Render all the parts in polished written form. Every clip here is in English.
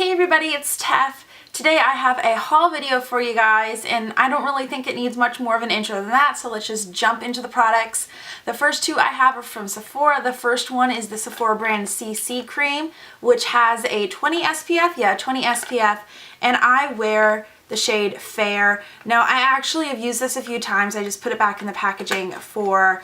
Hey everybody, it's Teph. Today I have a haul video for you guys, and I don't really think it needs much more of an intro than that, so let's just jump into the products. The first two I have are from Sephora. The first one is the Sephora brand CC Cream, which has a 20 SPF, 20 SPF, and I wear the shade Fair. Now I actually have used this a few times. I just put it back in the packaging for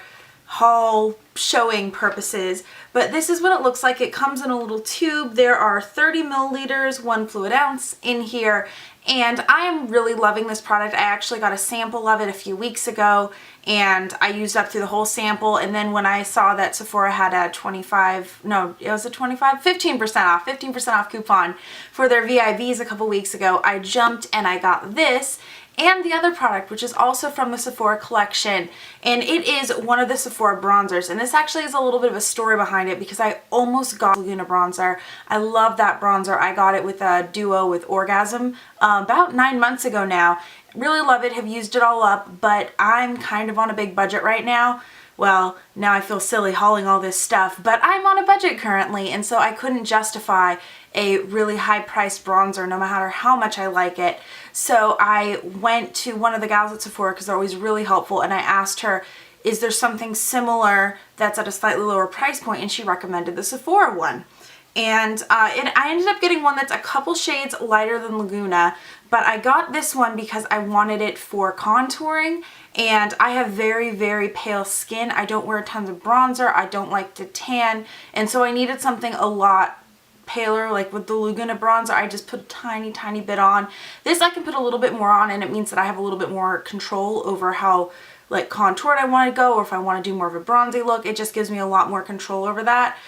haul showing purposes, but this is what it looks like. It comes in a little tube. There are 30 milliliters, 1 fluid ounce in here, and I am really loving this product. I actually got a sample of it a few weeks ago and I used up through the whole sample, and then when I saw that Sephora had a 15% off coupon for their VIVs a couple weeks ago, I jumped and I got this and the other product, which is also from the Sephora collection, and it is one of the Sephora bronzers. And this actually is a little bit of a story behind it because I almost got Laguna bronzer. I love that bronzer. I got it with a duo with Orgasm about 9 months ago now. Really love it, have used it all up, but I'm kind of on a big budget right now. Well, now I feel silly hauling all this stuff, but I'm on a budget currently, and so I couldn't justify a really high priced bronzer no matter how much I like it. So I went to one of the gals at Sephora because they're always really helpful, and I asked her, is there something similar that's at a slightly lower price point, and she recommended the Sephora one. And I ended up getting one that's a couple shades lighter than Laguna, but I got this one because I wanted it for contouring, and I have very, very pale skin. I don't wear tons of bronzer. I don't like to tan, and so I needed something a lot paler. Like with the Laguna bronzer, I just put a tiny bit on. This I can put a little bit more on, and it means that I have a little bit more control over how like contoured I want to go, or if I want to do more of a bronzy look. It just gives me a lot more control over that.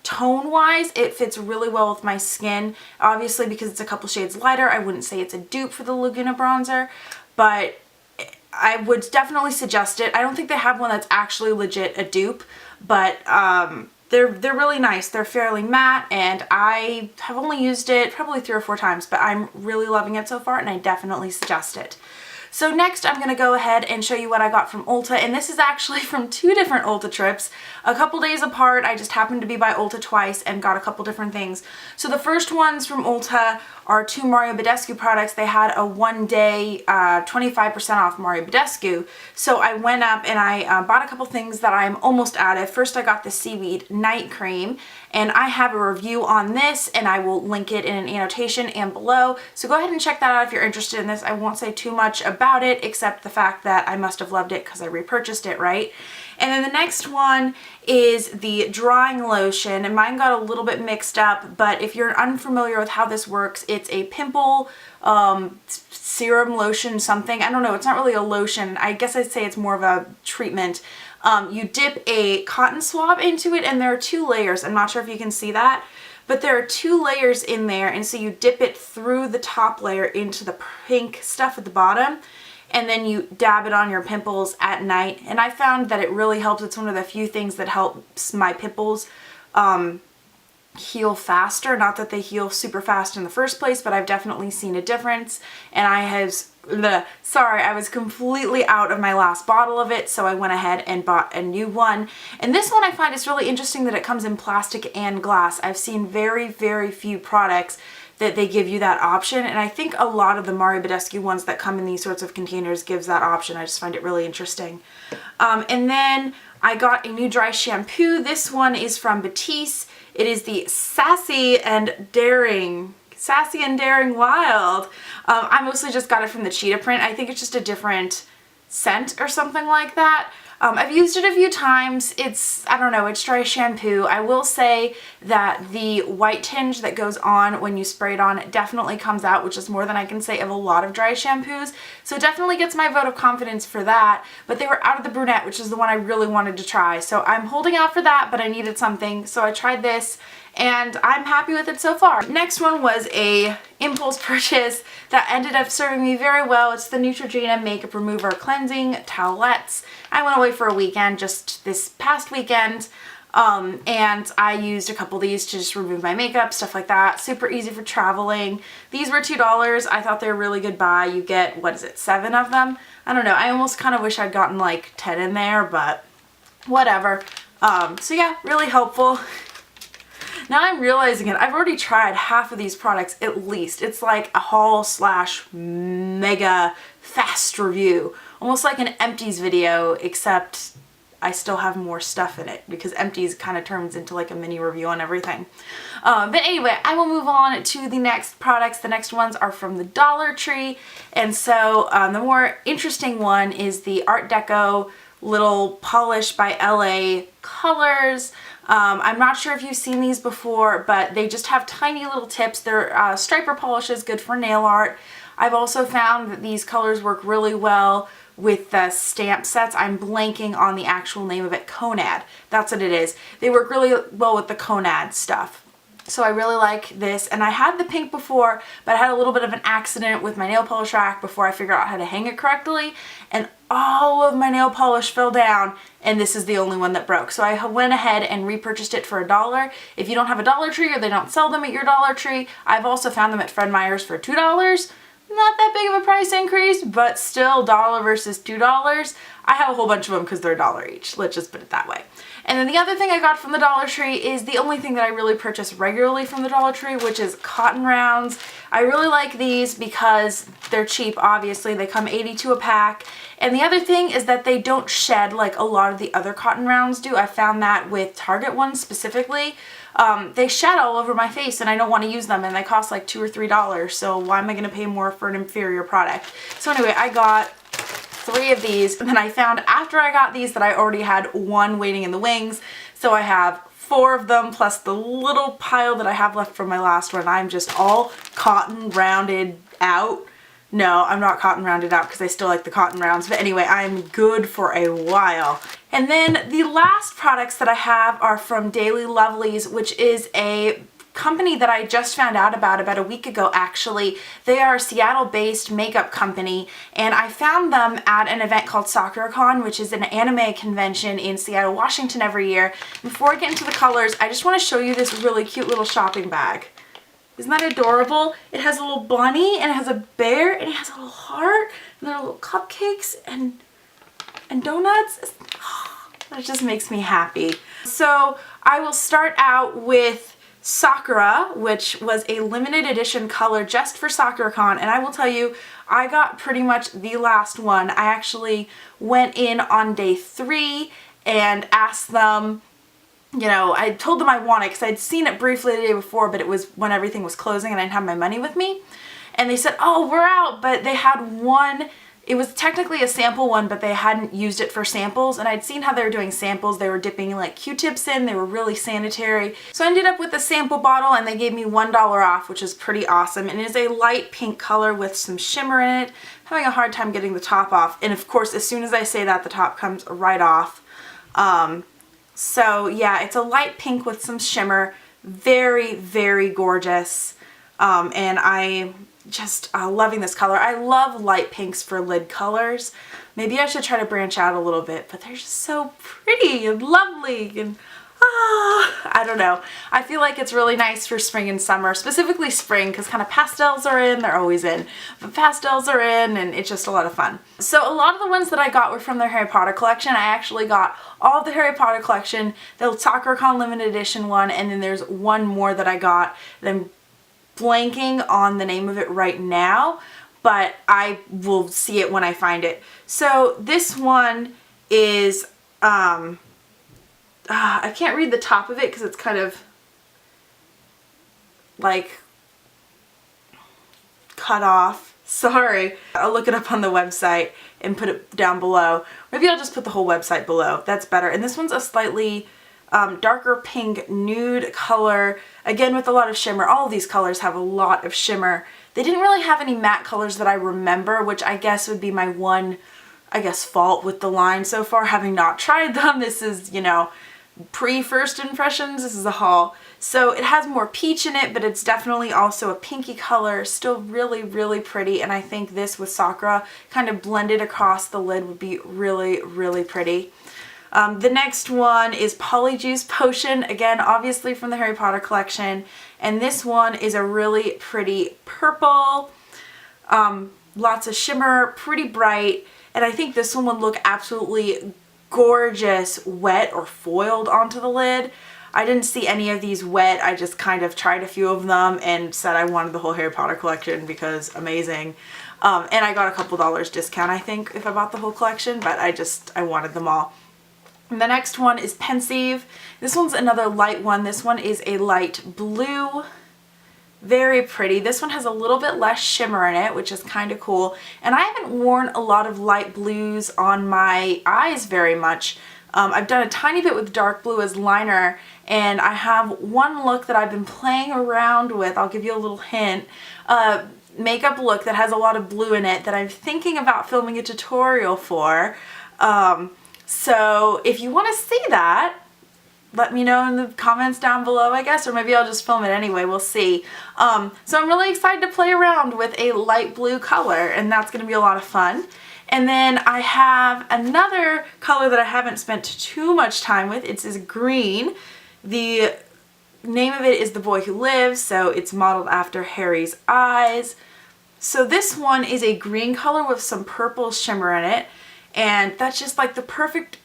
Tone wise, it fits really well with my skin. Obviously, because it's a couple shades lighter, I wouldn't say it's a dupe for the Laguna bronzer, but I would definitely suggest it. I don't think they have one that's actually legit a dupe, but they're really nice. They're fairly matte, and I have only used it probably 3 or 4 times, but I'm really loving it so far, and I definitely suggest it. So next I'm going to go ahead and show you what I got from Ulta, and this is actually from 2 different Ulta trips, a couple days apart. I just happened to be by Ulta twice and got a couple different things. So the first ones from Ulta are 2 Mario Badescu products. They had a 1-day 25% off Mario Badescu, so I went up and I bought a couple things that I'm almost out of. First I got the Seaweed night cream, and I have a review on this, and I will link it in an annotation and below, so go ahead and check that out if you're interested in this. I won't say too much about it except the fact that I must have loved it because I repurchased it, right? And then the next one is the drying lotion, and mine got a little bit mixed up, but if you're unfamiliar with how this works, it's a pimple serum lotion something. I don't know, it's not really a lotion. I guess I'd say it's more of a treatment. You dip a cotton swab into it, and there are 2 layers. I'm not sure if you can see that, but there are 2 layers in there, and so you dip it through the top layer into the pink stuff at the bottom, and then you dab it on your pimples at night. And I found that it really helps. It's one of the few things that helps my pimples heal faster. Not that they heal super fast in the first place, but I've definitely seen a difference. And I was completely out of my last bottle of it, so I went ahead and bought a new one. And this one I find is really interesting that it comes in plastic and glass. I've seen very, very few products that they give you that option, and I think a lot of the Mario Badescu ones that come in these sorts of containers gives that option. I just find it really interesting. And then I got a new dry shampoo. This one is from Badescu. It is the Sassy and Daring Wild. I mostly just got it from the cheetah print. I think it's just a different scent or something like that. I've used it a few times. I don't know, it's dry shampoo. I will say that the white tinge that goes on when you spray it on definitely comes out, which is more than I can say of a lot of dry shampoos. So it definitely gets my vote of confidence for that. But they were out of the brunette, which is the one I really wanted to try. So I'm holding out for that, but I needed something. So I tried this, and I'm happy with it so far. Next one was a impulse purchase that ended up serving me very well. It's the Neutrogena Makeup Remover Cleansing Towelettes. I went away for a weekend just this past weekend, and I used a couple of these to just remove my makeup, stuff like that. Super easy for traveling. These were $2. I thought they were a really good buy. You get, what is it, 7 of them? I don't know. I almost kind of wish I'd gotten like 10 in there, but whatever. So yeah, really helpful. Now I'm realizing it. I've already tried half of these products at least. It's like a haul slash mega fast review. Almost like an empties video, except I still have more stuff in it because empties kind of turns into like a mini review on everything. But anyway, I will move on to the next products. The next ones are from the Dollar Tree. And so the more interesting one is the Art Deco little polish by LA colors. I'm not sure if you've seen these before, but they just have tiny little tips. They're striper polishes, good for nail art. I've also found that these colors work really well with the stamp sets. I'm blanking on the actual name of it. Conad. That's what it is. They work really well with the Conad stuff. So I really like this, and I had the pink before, but I had a little bit of an accident with my nail polish rack before I figured out how to hang it correctly, and all of my nail polish fell down, and this is the only one that broke. So I went ahead and repurchased it for $1. If you don't have a Dollar Tree or they don't sell them at your Dollar Tree, I've also found them at Fred Meyer's for $2. Not that big of a price increase, but still $1 versus $2. I have a whole bunch of them because they're $1 each. Let's just put it that way. And then the other thing I got from the Dollar Tree is the only thing that I really purchase regularly from the Dollar Tree, which is cotton rounds. I really like these because they're cheap, obviously. They come 82 a pack. And the other thing is that they don't shed like a lot of the other cotton rounds do. I found that with Target ones specifically. They shed all over my face and I don't want to use them, and they cost like $2 or $3, so why am I going to pay more for an inferior product? So anyway, I got 3 of these, and then I found after I got these that I already had 1 waiting in the wings, so I have 4 of them plus the little pile that I have left from my last one. I'm just all cotton rounded out. No, I'm not cotton rounded out because I still like the cotton rounds, but anyway, I'm good for a while. And then the last products that I have are from Daily Lovelies, which is a company that I just found out about a week ago actually. They are a Seattle-based makeup company, and I found them at an event called SakuraCon, which is an anime convention in Seattle, Washington every year. Before I get into the colors, I just want to show you this really cute little shopping bag. Isn't that adorable? It has a little bunny, and it has a bear, and it has a little heart, and there are little cupcakes and donuts. That just makes me happy. So I will start out with Sakura, which was a limited edition color just for SakuraCon, and I will tell you, I got pretty much the last one. I actually went in on day 3 and asked them, you know, I told them I want it because I'd seen it briefly the day before, but it was when everything was closing and I didn't have my money with me. And they said, oh, we're out, but they had one. It was technically a sample one, but they hadn't used it for samples, and I'd seen how they were doing samples. They were dipping like Q-tips in. They were really sanitary. So I ended up with a sample bottle, and they gave me $1 off, which is pretty awesome. And it is a light pink color with some shimmer in it. I'm having a hard time getting the top off, and of course, as soon as I say that, the top comes right off. So yeah, it's a light pink with some shimmer. Very, very gorgeous. And I just loving this color. I love light pinks for lid colors. Maybe I should try to branch out a little bit, but they're just so pretty and lovely, and I don't know. I feel like it's really nice for spring and summer, specifically spring, because kind of pastels are in. They're always in, but pastels are in, and it's just a lot of fun. So a lot of the ones that I got were from their Harry Potter collection. I actually got all of the Harry Potter collection, the SakuraCon limited edition one, and then there's one more that I got that I'm blanking on the name of it right now, but I will see it when I find it. So this one is I can't read the top of it because it's kind of like cut off. Sorry. I'll look it up on the website and put it down below. Maybe I'll just put the whole website below. That's better. And this one's a slightly darker pink nude color, again with a lot of shimmer. All of these colors have a lot of shimmer. They didn't really have any matte colors that I remember, which I guess would be my one, fault with the line so far, having not tried them. This is, you know, pre-first impressions. This is a haul. So it has more peach in it, but it's definitely also a pinky color. Still really, really pretty, and I think this with Sakura kind of blended across the lid would be really, really pretty. The next one is Polyjuice Potion, again obviously from the Harry Potter collection, and this one is a really pretty purple, lots of shimmer, pretty bright, and I think this one would look absolutely gorgeous wet or foiled onto the lid. I didn't see any of these wet. I just kind of tried a few of them and said I wanted the whole Harry Potter collection because amazing. And I got a couple dollars discount, I think, if I bought the whole collection, but I wanted them all. And the next one is Pensive. This one's another light one. This one is a light blue. Very pretty. This one has a little bit less shimmer in it, which is kind of cool. And I haven't worn a lot of light blues on my eyes very much. I've done a tiny bit with dark blue as liner, and I have one look that I've been playing around with. I'll give you a little hint. Makeup look that has a lot of blue in it that I'm thinking about filming a tutorial for. So if you want to see that, let me know in the comments down below, I guess, or maybe I'll just film it anyway, we'll see. So I'm really excited to play around with a light blue color, and that's going to be a lot of fun. And then I have another color that I haven't spent too much time with. It's this green. The name of it is The Boy Who Lives, so it's modeled after Harry's eyes. So this one is a green color with some purple shimmer in it, and that's just like the perfect,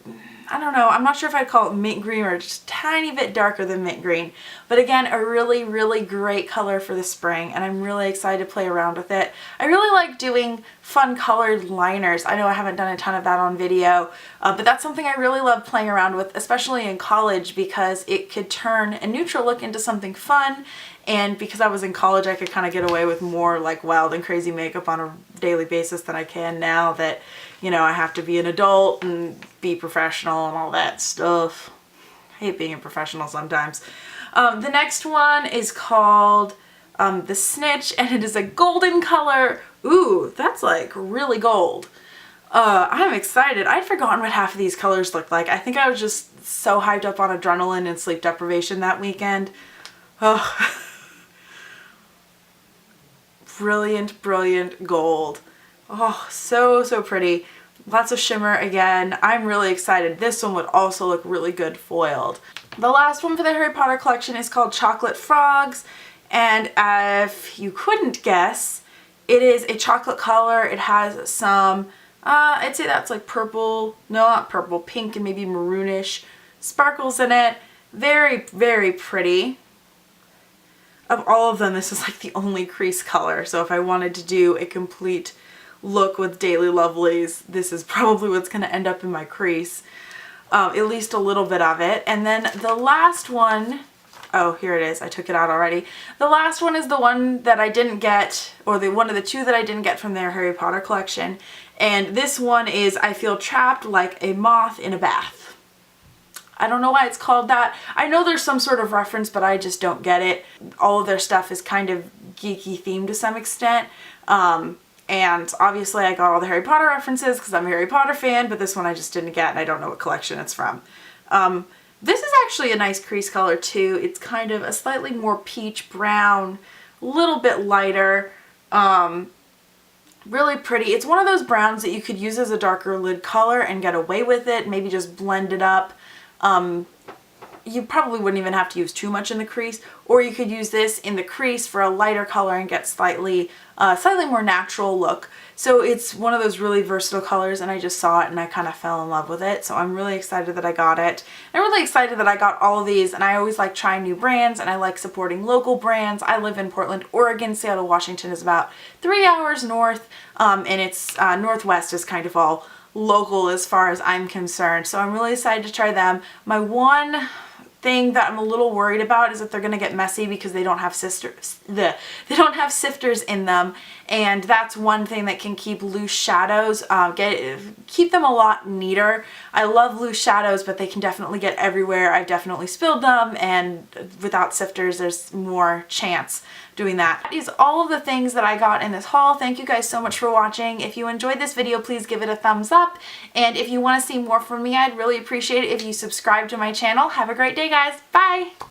I don't know, I'm not sure if I'd call it mint green or just a tiny bit darker than mint green. But again, a really, really great color for the spring, and I'm really excited to play around with it. I really like doing fun colored liners. I know I haven't done a ton of that on video, but that's something I really love playing around with, especially in college, because it could turn a neutral look into something fun. And because I was in college, I could kind of get away with more like wild and crazy makeup on a daily basis than I can now that, you know, I have to be an adult and be professional and all that stuff. I hate being a professional sometimes. The next one is called The Snitch, and it is a golden color. Ooh, that's like really gold. I'm excited. I'd forgotten what half of these colors looked like. I think I was just so hyped up on adrenaline and sleep deprivation that weekend. Oh. Brilliant, brilliant gold. Oh, so, so pretty. Lots of shimmer again. I'm really excited. This one would also look really good foiled. The last one for the Harry Potter collection is called Chocolate Frogs, and if you couldn't guess, it is a chocolate color. It has some, I'd say that's like purple, no, not purple, pink and maybe maroonish sparkles in it. Very, very pretty. Of all of them, this is like the only crease color, so if I wanted to do a complete look with Daily Lovelies, this is probably what's going to end up in my crease. At least a little bit of it. And then the last one, oh, here it is. I took it out already. The last one is the one that I didn't get, or one of the two that I didn't get from their Harry Potter collection. And this one is I Feel Trapped Like a Moth in a Bath. I don't know why it's called that. I know there's some sort of reference, but I just don't get it. All of their stuff is kind of geeky themed to some extent. And obviously I got all the Harry Potter references because I'm a Harry Potter fan, but this one I just didn't get, and I don't know what collection it's from. This is actually a nice crease color too. It's kind of a slightly more peach brown, a little bit lighter. Really pretty. It's one of those browns that you could use as a darker lid color and get away with it, maybe just blend it up. You probably wouldn't even have to use too much in the crease, or you could use this in the crease for a lighter color and get slightly more natural look. So it's one of those really versatile colors, and I just saw it and I kind of fell in love with it. So I'm really excited that I got it. I'm really excited that I got all of these, and I always like trying new brands, and I like supporting local brands. I live in Portland, Oregon. Seattle, Washington is about 3 hours north, and it's northwest is kind of all local as far as I'm concerned. So I'm really excited to try them. My one thing that I'm a little worried about is that they're going to get messy because they don't have they don't have sifters in them, and that's one thing that can keep loose shadows, keep them a lot neater. I love loose shadows, but they can definitely get everywhere. I've definitely spilled them, and without sifters there's more chance doing that. That is all of the things that I got in this haul. Thank you guys so much for watching. If you enjoyed this video, please give it a thumbs up, and if you want to see more from me, I'd really appreciate it if you subscribe to my channel. Have a great day, guys. Bye!